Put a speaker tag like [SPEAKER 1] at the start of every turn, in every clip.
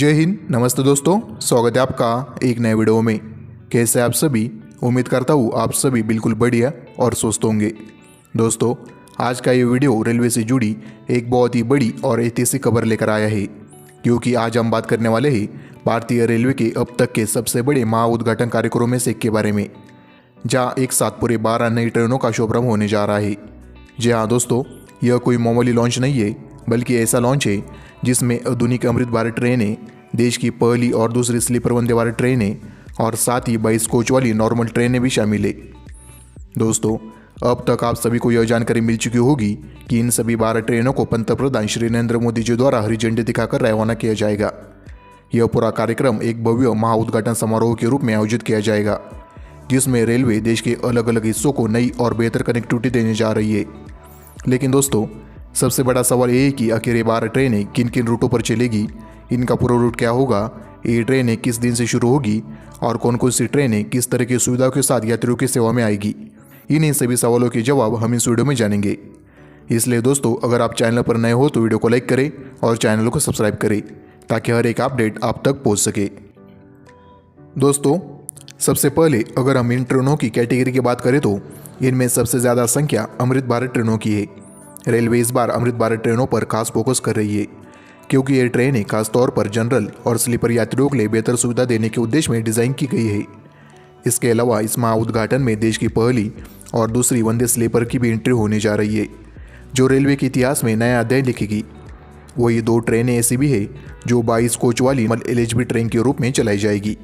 [SPEAKER 1] जय हिंद, नमस्ते दोस्तों। स्वागत है आपका एक नए वीडियो में। कैसे आप सभी? उम्मीद करता हूँ आप सभी बिल्कुल बढ़िया और स्वस्थ होंगे। दोस्तों, आज का ये वीडियो रेलवे से जुड़ी एक बहुत ही बड़ी और ऐतिहासिक खबर लेकर आया है, क्योंकि आज हम बात करने वाले हैं भारतीय रेलवे के अब तक के सबसे बड़े महाउद्घाटन कार्यक्रमों में से एक के बारे में, जहाँ एक साथ पूरे 12 नई ट्रेनों का शुभारंभ होने जा रहा है। जी हाँ दोस्तों, यह कोई मामूली लॉन्च नहीं है, बल्कि ऐसा लॉन्च है जिसमें आधुनिक अमृत भारत ट्रेनें, देश की पहली और दूसरी स्लीपर वंदे भारत ट्रेनें और साथ ही 22 कोच वाली नॉर्मल ट्रेनें भी शामिल है। दोस्तों, अब तक आप सभी को यह जानकारी मिल चुकी होगी कि इन सभी 12 ट्रेनों को पंतप्रधान श्री नरेंद्र मोदी जी द्वारा हरी झंडी दिखाकर रवाना किया जाएगा। यह पूरा कार्यक्रम एक भव्य महाउद्घाटन समारोह के रूप में आयोजित किया जाएगा, जिसमें रेलवे देश के अलग अलग हिस्सों को नई और बेहतर कनेक्टिविटी देने जा रही है। लेकिन दोस्तों, सबसे बड़ा सवाल ये है कि आखिर ये 12 ट्रेनें किन किन रूटों पर चलेगी, इनका पूरा रूट क्या होगा, ये ट्रेनें किस दिन से शुरू होगी और कौन कौन सी ट्रेनें किस तरह की सुविधाओं के साथ यात्रियों की सेवा में आएगी। इन्हीं सभी सवालों के जवाब हम इस वीडियो में जानेंगे। इसलिए दोस्तों, अगर आप चैनल पर नए हो तो वीडियो को लाइक करें और चैनल को सब्सक्राइब करें, ताकि हर एक अपडेट आप तक पहुँच सके। दोस्तों, सबसे पहले अगर हम इन ट्रेनों की कैटेगरी की बात करें तो इनमें सबसे ज़्यादा संख्या अमृत भारत ट्रेनों की है। रेलवे इस बार अमृत भारत ट्रेनों पर खास फोकस कर रही है, क्योंकि ये ट्रेनें खासतौर पर जनरल और स्लीपर यात्रियों के लिए बेहतर सुविधा देने के उद्देश्य में डिज़ाइन की गई है। इसके अलावा इस महाउद्घाटन में देश की पहली और दूसरी वंदे स्लीपर की भी एंट्री होने जा रही है, जो रेलवे के इतिहास में नया अध्याय लिखेगी। वही 2 ट्रेनें ऐसी भी है जो 22 कोच वाली एलएचबी ट्रेन के रूप में चलाई जाएगी।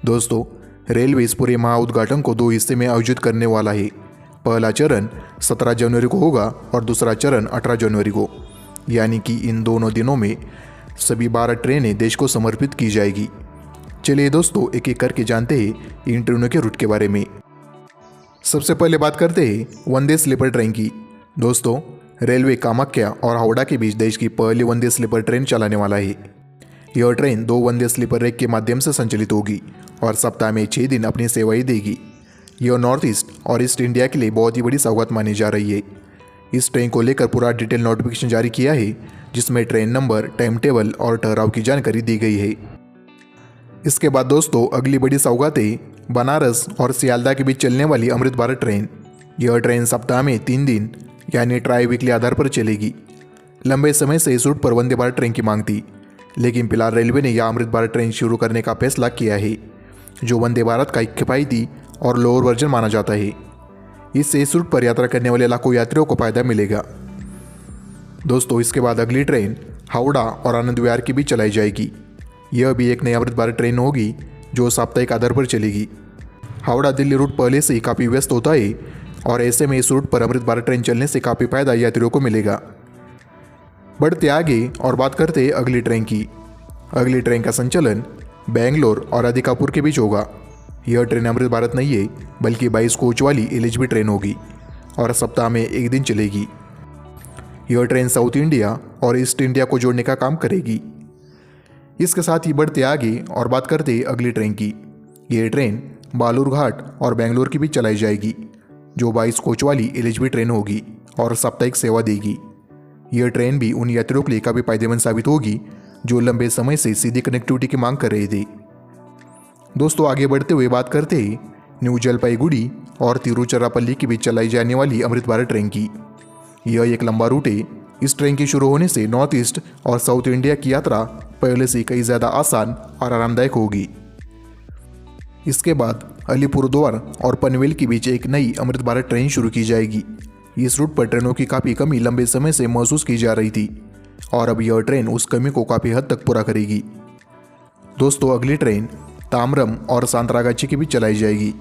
[SPEAKER 1] दोस्तों, रेलवे इस पूरे महाउद्घाटन को 2 हिस्से में आयोजित करने वाला है। पहला चरण 17 जनवरी को होगा और दूसरा चरण 18 जनवरी को, यानी कि इन दोनों दिनों में सभी 12 ट्रेनें देश को समर्पित की जाएगी। चलिए दोस्तों, एक एक करके जानते हैं इन ट्रेनों के रूट के बारे में। सबसे पहले बात करते हैं वंदे स्लीपर ट्रेन की। दोस्तों, रेलवे कामाख्या और हावड़ा के बीच देश की पहली वंदे स्लीपर ट्रेन चलाने वाला है। यह ट्रेन 2 वंदे स्लीपर रेक के माध्यम से संचालित होगी और सप्ताह में 6 दिन अपनी सेवाएं देगी। यह नॉर्थ ईस्ट और ईस्ट इंडिया के लिए बहुत ही बड़ी सौगात मानी जा रही है। इस ट्रेन को लेकर पूरा डिटेल नोटिफिकेशन जारी किया है, जिसमें ट्रेन नंबर, टाइम टेबल और ठहराव की जानकारी दी गई है। इसके बाद दोस्तों, अगली बड़ी सौगात है बनारस और सियालदह के बीच चलने वाली अमृत भारत ट्रेन। यह ट्रेन सप्ताह में 3 दिन यानी ट्राई वीकली आधार पर चलेगी। लंबे समय से इस रूट पर वंदे भारत ट्रेन की मांग थी, लेकिन फिलहाल रेलवे ने यह अमृत भारत ट्रेन शुरू करने का फैसला किया है, जो वंदे भारत का एक किफायती और लोअर वर्जन माना जाता है। इससे इस रूट पर यात्रा करने वाले लाखों यात्रियों को फायदा मिलेगा। दोस्तों, इसके बाद अगली ट्रेन हावड़ा और आनंद विहार की भी चलाई जाएगी। यह भी एक नई अमृत भारत ट्रेन होगी, जो साप्ताहिक आधार पर चलेगी। हावड़ा दिल्ली रूट पहले से ही काफ़ी व्यस्त होता है और ऐसे में इस रूट पर अमृत भारत ट्रेन चलने से काफ़ी फायदा यात्रियों को मिलेगा। बढ़ते आगे और बात करते हैं अगली ट्रेन की। अगली ट्रेन का संचालन बेंगलोर और अधिकापुर के बीच होगा। यह ट्रेन अमृत भारत नहीं है, बल्कि 22 कोच वाली एलएचबी ट्रेन होगी और सप्ताह में 1 दिन चलेगी। यह ट्रेन साउथ इंडिया और ईस्ट इंडिया को जोड़ने का काम करेगी। इसके साथ ही बढ़ते आगे और बात करते हैं अगली ट्रेन की। यह ट्रेन बालूरघाट और बेंगलोर की भी चलाई जाएगी, जो 22 कोच वाली एलएचबी ट्रेन होगी और साप्ताहिक सेवा देगी। यह ट्रेन भी उन यात्रियों के लिए काफ़ी फायदेमंद साबित होगी जो लंबे समय से सीधी कनेक्टिविटी की मांग कर रहे थे। दोस्तों, आगे बढ़ते हुए बात करते हैं न्यू जलपाईगुड़ी और तिरुचिरापल्ली के बीच चलाई जाने वाली अमृत भारत ट्रेन की। यह एक लंबा रूट है। इस ट्रेन के शुरू होने से नॉर्थ ईस्ट और साउथ इंडिया की यात्रा पहले से कई ज़्यादा आसान और आरामदायक होगी। इसके बाद अलीपुरद्वार और पनवेल के बीच एक नई अमृत भारत ट्रेन शुरू की जाएगी। इस रूट पर ट्रेनों की काफ़ी कमी लंबे समय से महसूस की जा रही थी और अब यह ट्रेन उस कमी को काफ़ी हद तक पूरा करेगी। दोस्तों, अगली ट्रेन ताम्रम और सांतरागाची की भी चलाई जाएगी।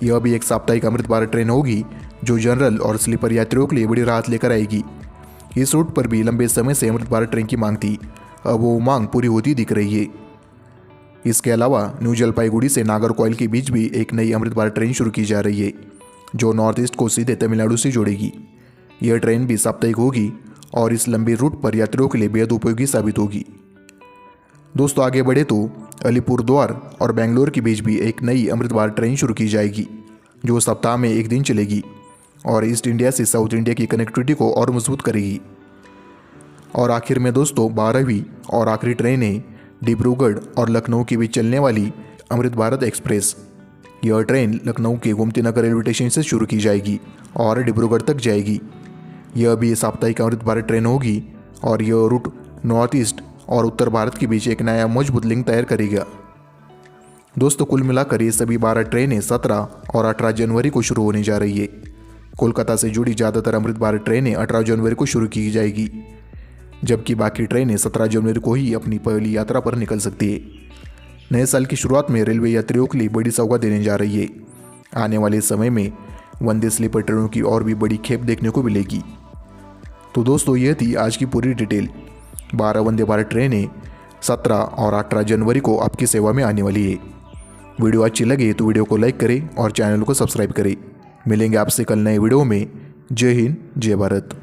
[SPEAKER 1] यह भी एक साप्ताहिक अमृत भारत ट्रेन होगी, जो जनरल और स्लीपर यात्रियों के लिए बड़ी राहत लेकर आएगी। इस रूट पर भी लंबे समय से अमृत भारत ट्रेन की मांग थी, अब वो मांग पूरी होती दिख रही है। इसके अलावा न्यू जलपाईगुड़ी से नागरकोइल के बीच भी एक नई अमृत भारत ट्रेन शुरू की जा रही है, जो नॉर्थ ईस्ट को सीधे तमिलनाडु से जोड़ेगी। यह ट्रेन भी साप्ताहिक होगी और इस लंबी रूट पर यात्रियों के लिए बेहद उपयोगी साबित होगी। दोस्तों, आगे बढ़े तो अलीपुरद्वार और बेंगलोर के बीच भी एक नई अमृत भारत ट्रेन शुरू की जाएगी, जो सप्ताह में 1 दिन चलेगी और ईस्ट इंडिया से साउथ इंडिया की कनेक्टिविटी को और मजबूत करेगी। और आखिर में दोस्तों 12वीं और आखिरी ट्रेन है डिब्रूगढ़ और लखनऊ के बीच चलने वाली अमृत भारत एक्सप्रेस। यह ट्रेन लखनऊ के गोमती नगर रेलवे स्टेशन से शुरू की जाएगी और डिब्रूगढ़ तक जाएगी। यह भी साप्ताहिक अमृत भारत ट्रेन होगी और यह रूट नॉर्थ ईस्ट और उत्तर भारत के बीच एक नया मजबूत लिंक तैयार करेगा। दोस्तों, कुल मिलाकर ये सभी 12 ट्रेनें 17 और 18 जनवरी को शुरू होने जा रही है। कोलकाता से जुड़ी ज़्यादातर अमृत भारत ट्रेनें 18 जनवरी को शुरू की जाएगी, जबकि बाकी ट्रेनें 17 जनवरी को ही अपनी पहली यात्रा पर निकल सकती है। नए साल की शुरुआत में रेलवे यात्रियों के लिए बड़ी सौगात देने जा रही है। आने वाले समय में वंदे स्लीपर ट्रेनों की और भी बड़ी खेप देखने को मिलेगी। तो दोस्तों, यह थी आज की पूरी डिटेल। 12 वंदे भारत ट्रेनें 17 और 18 जनवरी को आपकी सेवा में आने वाली है। वीडियो अच्छी लगे तो वीडियो को लाइक करें और चैनल को सब्सक्राइब करें। मिलेंगे आपसे कल नए वीडियो में। जय हिंद, जय भारत।